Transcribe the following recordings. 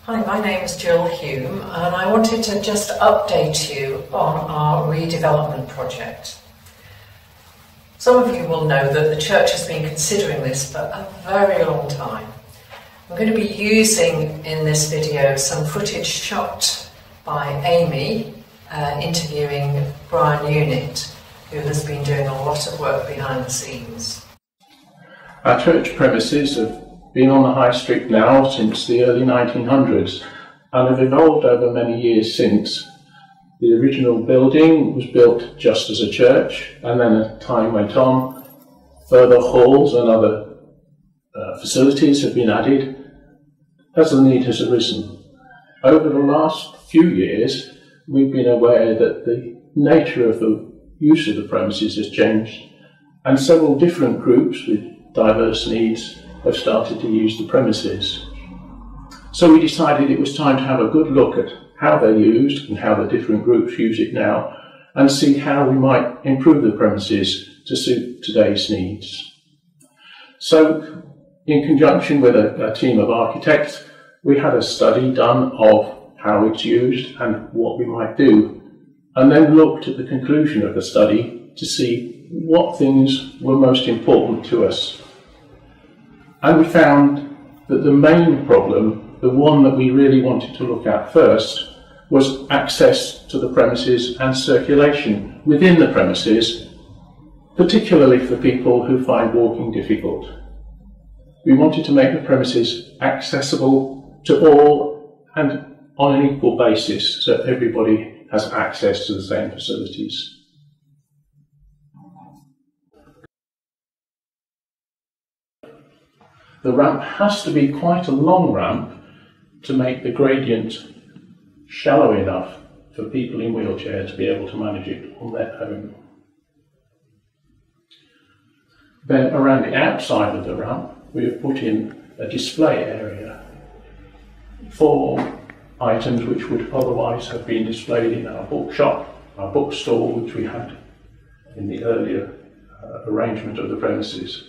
Hi, my name is Jill Hume and I wanted to just update you on our redevelopment project. Some of you will know that the church has been considering this for a very long time. I'm going to be using in this video some footage shot by Amy interviewing Brian Unit, who has been doing a lot of work behind the scenes. Our church premises have been on the High Street now since the early 1900s and have evolved over many years since. The original building was built just as a church, and then as time went on, further halls and other facilities have been added as the need has arisen. Over the last few years, we've been aware that the nature of the use of the premises has changed, and several different groups with diverse needs have started to use the premises. So we decided it was time to have a good look at how they're used and how the different groups use it now, and see how we might improve the premises to suit today's needs. So, in conjunction with a team of architects, we had a study done of how it's used and what we might do, and then looked at the conclusion of the study to see what things were most important to us. And we found that the main problem, the one that we really wanted to look at first, was access to the premises and circulation within the premises, particularly for people who find walking difficult. We wanted to make the premises accessible to all and on an equal basis, so everybody has access to the same facilities. The ramp has to be quite a long ramp to make the gradient shallow enough for people in wheelchairs to be able to manage it on their own. Then around the outside of the ramp, we have put in a display area for items which would otherwise have been displayed in our bookshop, our bookstore, which we had in the earlier arrangement of the premises.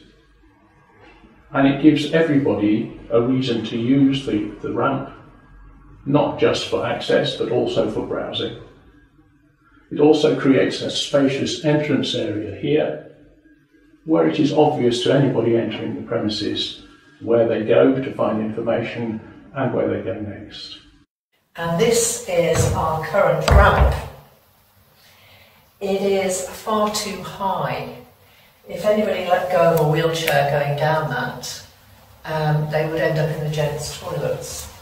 And it gives everybody a reason to use the ramp, not just for access, but also for browsing. It also creates a spacious entrance area here, where it is obvious to anybody entering the premises where they go to find information and where they go next. And this is our current ramp. It is far too high. If anybody let go of a wheelchair going down that, they would end up in the gents' toilets.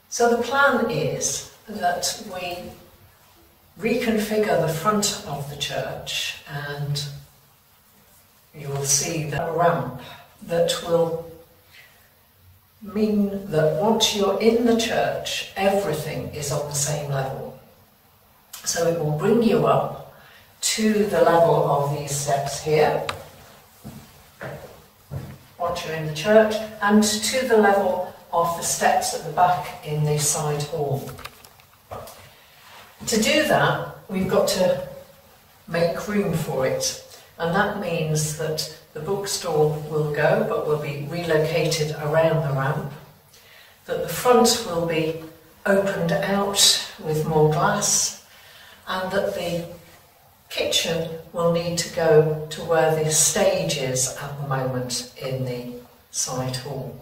So the plan is that we reconfigure the front of the church, and you will see the ramp that will mean that once you're in the church, everything is on the same level. So it will bring you up to the level of these steps here, once you're in the church, and to the level of the steps at the back in the side hall. To do that, we've got to make room for it, and that means that the bookstore will go, but will be relocated around the ramp, that the front will be opened out with more glass, and that the kitchen will need to go to where the stage is at the moment in the side hall.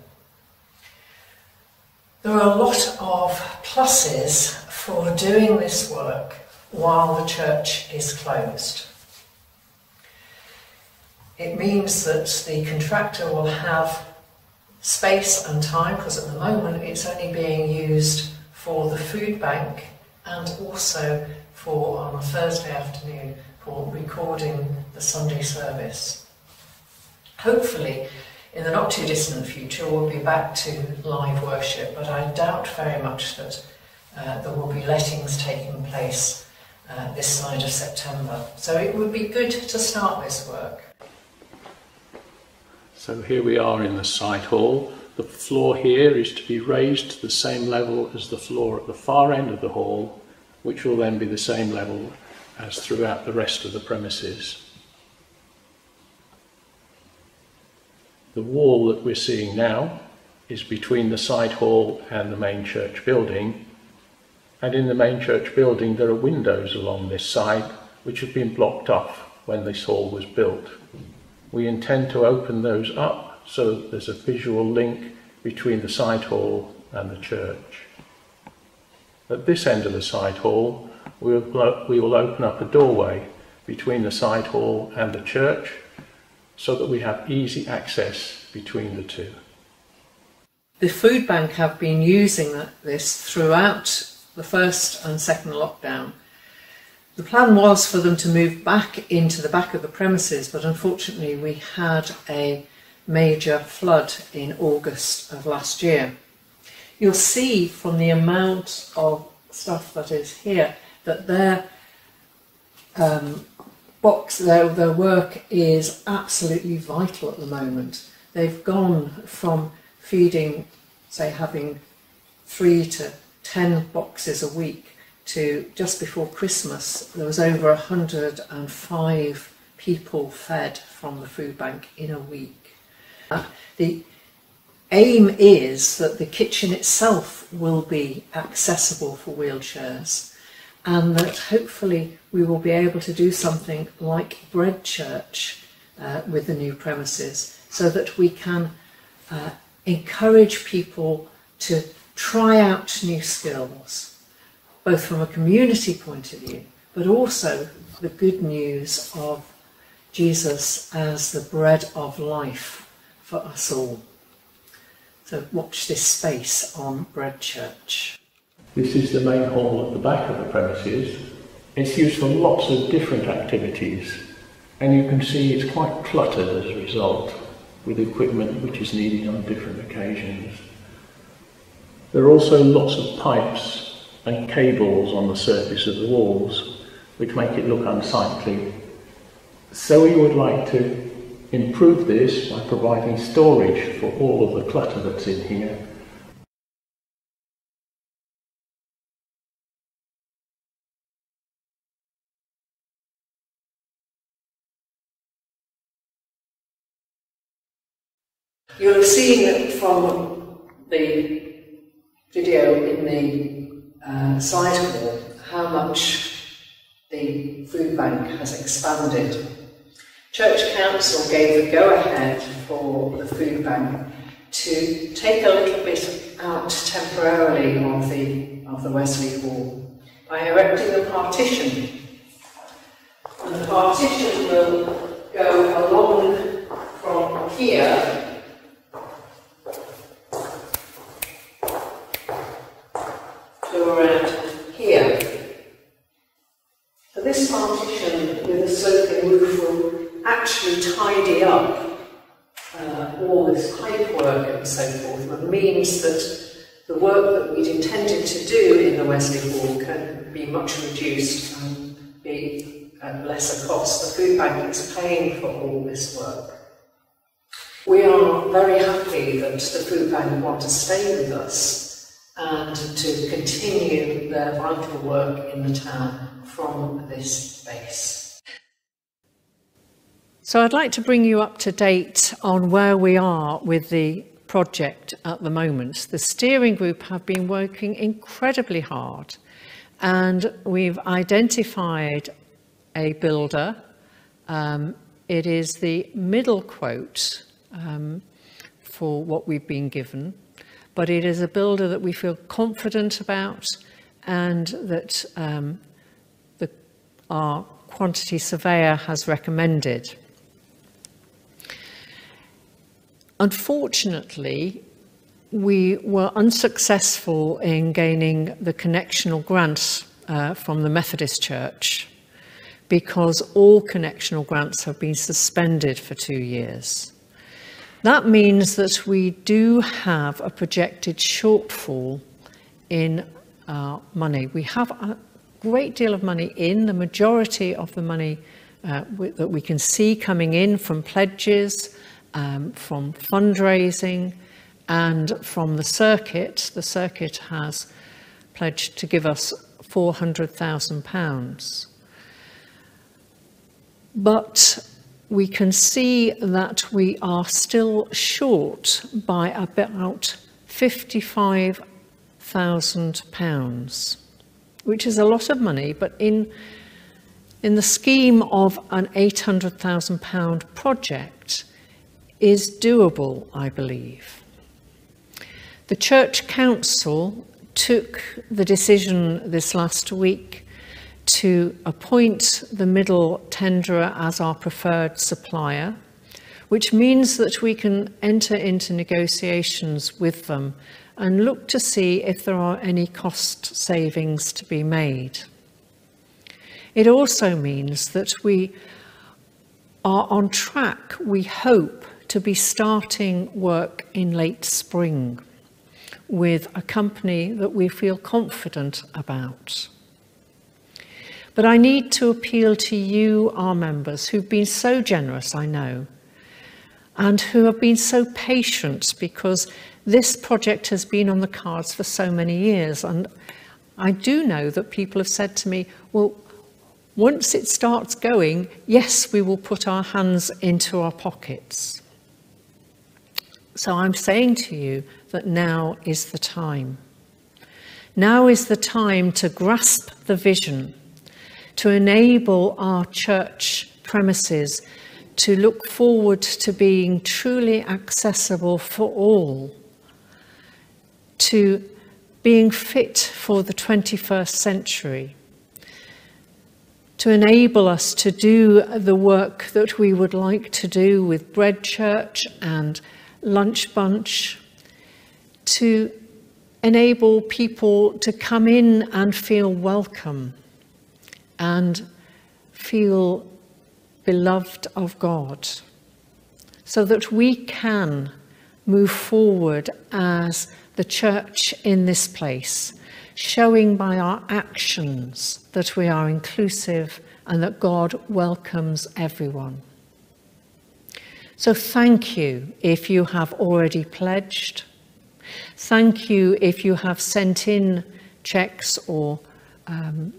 There are a lot of pluses for doing this work while the church is closed. It means that the contractor will have space and time, because at the moment it's only being used for the food bank and also for, on a Thursday afternoon, for recording the Sunday service. Hopefully, in the not too distant future, we'll be back to live worship, but I doubt very much that there will be lettings taking place this side of September. So it would be good to start this work. So here we are in the side hall. The floor here is to be raised to the same level as the floor at the far end of the hall, which will then be the same level as throughout the rest of the premises. The wall that we're seeing now is between the side hall and the main church building, and in the main church building there are windows along this side which have been blocked off when this hall was built. We intend to open those up so that there's a visual link between the side hall and the church. At this end of the side hall, we will open up a doorway between the side hall and the church so that we have easy access between the two. The food bank have been using this throughout the first and second lockdown. The plan was for them to move back into the back of the premises, but unfortunately we had a major flood in August of last year. You'll see from the amount of stuff that is here that their work is absolutely vital at the moment. They've gone from feeding, say, having 3 to 10 boxes a week to just before Christmas there was over 105 people fed from the food bank in a week. The aim is that the kitchen itself will be accessible for wheelchairs, and that hopefully we will be able to do something like Bread Church with the new premises, so that we can encourage people to try out new skills, both from a community point of view, but also the good news of Jesus as the bread of life for us all. So watch this space on Bread Church. This is the main hall at the back of the premises. It's used for lots of different activities, and you can see it's quite cluttered as a result, with equipment which is needed on different occasions. There are also lots of pipes and cables on the surface of the walls, which make it look unsightly. So we would like to improve this by providing storage for all of the clutter that's in here. You'll have seen that from the video in the side hall how much the food bank has expanded. Church Council gave the go-ahead for the food bank to take a little bit out temporarily of the Wesley Hall by erecting a partition. And the partition will go along from here to around here. So this partition with a sloping roof will actually tidy up all this pipework and so forth, and means that the work that we'd intended to do in the Wesley Hall can be much reduced and be at lesser cost. The food bank is paying for all this work. We are very happy that the food bank want to stay with us and to continue their vital work in the town from this space. So I'd like to bring you up to date on where we are with the project at the moment. The steering group have been working incredibly hard, and we've identified a builder. It is the middle quote for what we've been given, but it is a builder that we feel confident about, and that our quantity surveyor has recommended. Unfortunately, we were unsuccessful in gaining the connectional grants from the Methodist Church, because all connectional grants have been suspended for 2 years. That means that we do have a projected shortfall in our money. We have a great deal of money in, the majority of the money that we can see coming in from pledges, from fundraising, and from the circuit. The circuit has pledged to give us £400,000. But we can see that we are still short by about £55,000, which is a lot of money, but in the scheme of an £800,000 project is doable, I believe. The Church Council took the decision this last week to appoint the middle tenderer as our preferred supplier, which means that we can enter into negotiations with them and look to see if there are any cost savings to be made. It also means that we are on track, we hope, to be starting work in late spring with a company that we feel confident about. But I need to appeal to you, our members, who've been so generous, I know, and who have been so patient, because this project has been on the cards for so many years. And I do know that people have said to me, well, once it starts going, yes, we will put our hands into our pockets. So I'm saying to you that now is the time. Now is the time to grasp the vision, to enable our church premises to look forward to being truly accessible for all, to being fit for the 21st century, to enable us to do the work that we would like to do with Bread Church and Lunch Bunch, to enable people to come in and feel welcome and feel beloved of God, so that we can move forward as the church in this place, showing by our actions that we are inclusive and that God welcomes everyone. So thank you if you have already pledged. Thank you if you have sent in cheques or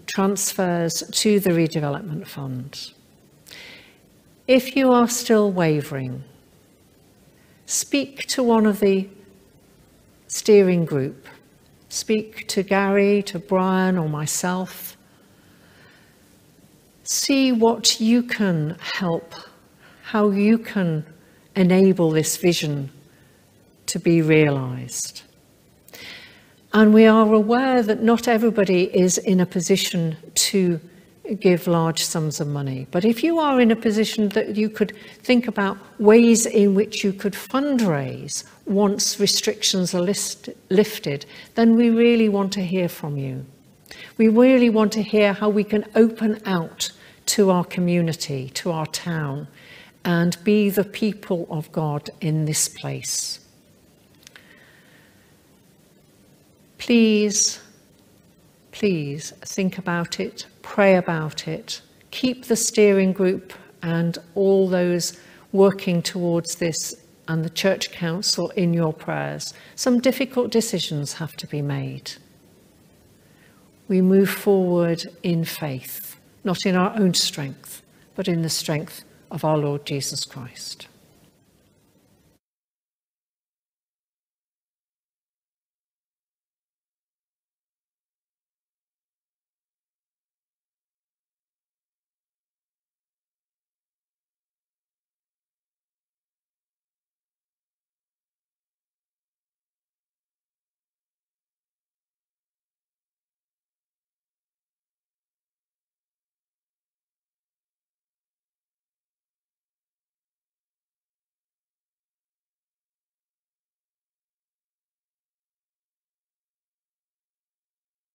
transfers to the Redevelopment Fund. If you are still wavering, speak to one of the steering group. Speak to Gary, to Brian, or myself. See what you can help, how you can enable this vision to be realised. And we are aware that not everybody is in a position to give large sums of money. But if you are in a position that you could think about ways in which you could fundraise once restrictions are lifted, then we really want to hear from you. We really want to hear how we can open out to our community, to our town, and be the people of God in this place. Please think about it, pray about it, keep the steering group and all those working towards this and the Church Council in your prayers. Some difficult decisions have to be made. We move forward in faith, not in our own strength, but in the strength of our Lord Jesus Christ.